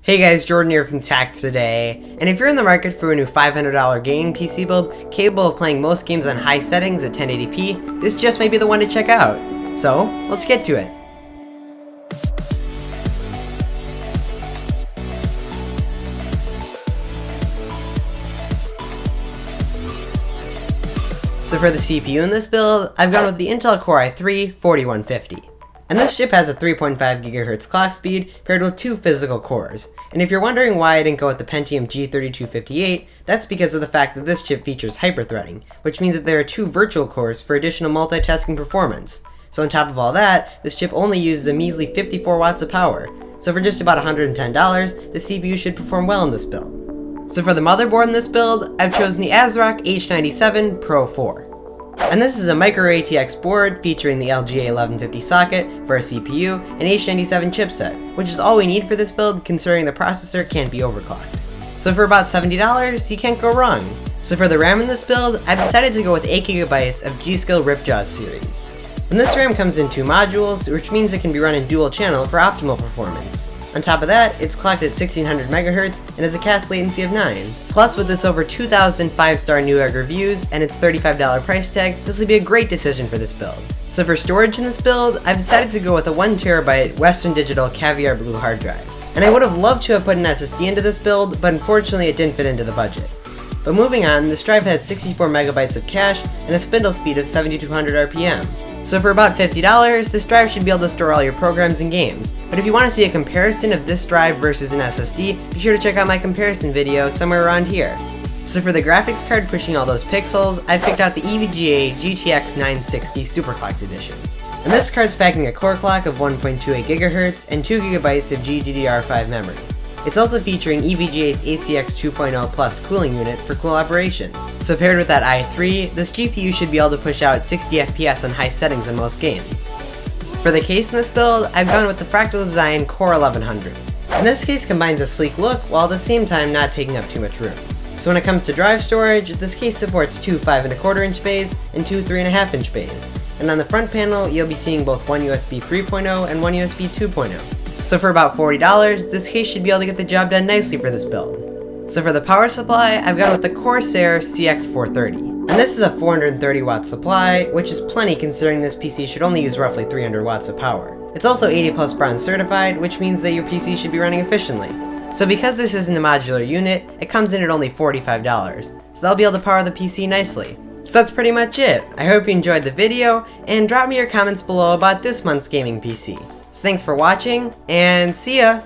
Hey guys, Jordan here from Tech Today, and if you're in the market for a new $500 gaming PC build capable of playing most games on high settings at 1080p, this just may be the one to check out. So, let's get to it. So for the CPU in this build, I've gone with the Intel Core i3-4150. And this chip has a 3.5 GHz clock speed paired with 2 physical cores. And if you're wondering why I didn't go with the Pentium G3258, that's because of the fact that this chip features hyperthreading, which means that there are 2 virtual cores for additional multitasking performance. So on top of all that, this chip only uses a measly 54 watts of power. So for just about $110, the CPU should perform well in this build. So for the motherboard in this build, I've chosen the ASRock H97 Pro 4. And this is a micro ATX board featuring the LGA 1150 socket for a CPU and H97 chipset, which is all we need for this build considering the processor can't be overclocked. So for about $70, you can't go wrong. So for the RAM in this build, I've decided to go with 8GB of G.Skill Ripjaw series. And this RAM comes in 2 modules, which means it can be run in dual channel for optimal performance. On top of that, it's clocked at 1600 MHz and has a CAS latency of 9. Plus, with its over 2,000 5-star Newegg reviews and its $35 price tag, this would be a great decision for this build. So for storage in this build, I've decided to go with a 1TB Western Digital Caviar Blue hard drive. And I would have loved to have put an SSD into this build, but unfortunately it didn't fit into the budget. But moving on, this drive has 64 MB of cache and a spindle speed of 7200 RPM. So for about $50, this drive should be able to store all your programs and games. But if you want to see a comparison of this drive versus an SSD, be sure to check out my comparison video somewhere around here. So for the graphics card pushing all those pixels, I picked out the EVGA GTX 960 Superclocked Edition. And this card's packing a core clock of 1.28 GHz and 2GB of GDDR5 memory. It's also featuring EVGA's ACX 2.0 Plus cooling unit for cool operation. So paired with that i3, this GPU should be able to push out 60 FPS on high settings in most games. For the case in this build, I've gone with the Fractal Design Core 1100. And this case combines a sleek look while at the same time not taking up too much room. So when it comes to drive storage, this case supports 2 5.25 inch bays and 2 3.5 inch bays. And on the front panel, you'll be seeing both one USB 3.0 and one USB 2.0. So for about $40, this case should be able to get the job done nicely for this build. So for the power supply, I've gone with the Corsair CX430. And this is a 430 watt supply, which is plenty considering this PC should only use roughly 300 watts of power. It's also 80+ bronze certified, which means that your PC should be running efficiently. So because this isn't a modular unit, it comes in at only $45, so that'll be able to power the PC nicely. So that's pretty much it. I hope you enjoyed the video, and drop me your comments below about this month's gaming PC. Thanks for watching, and see ya!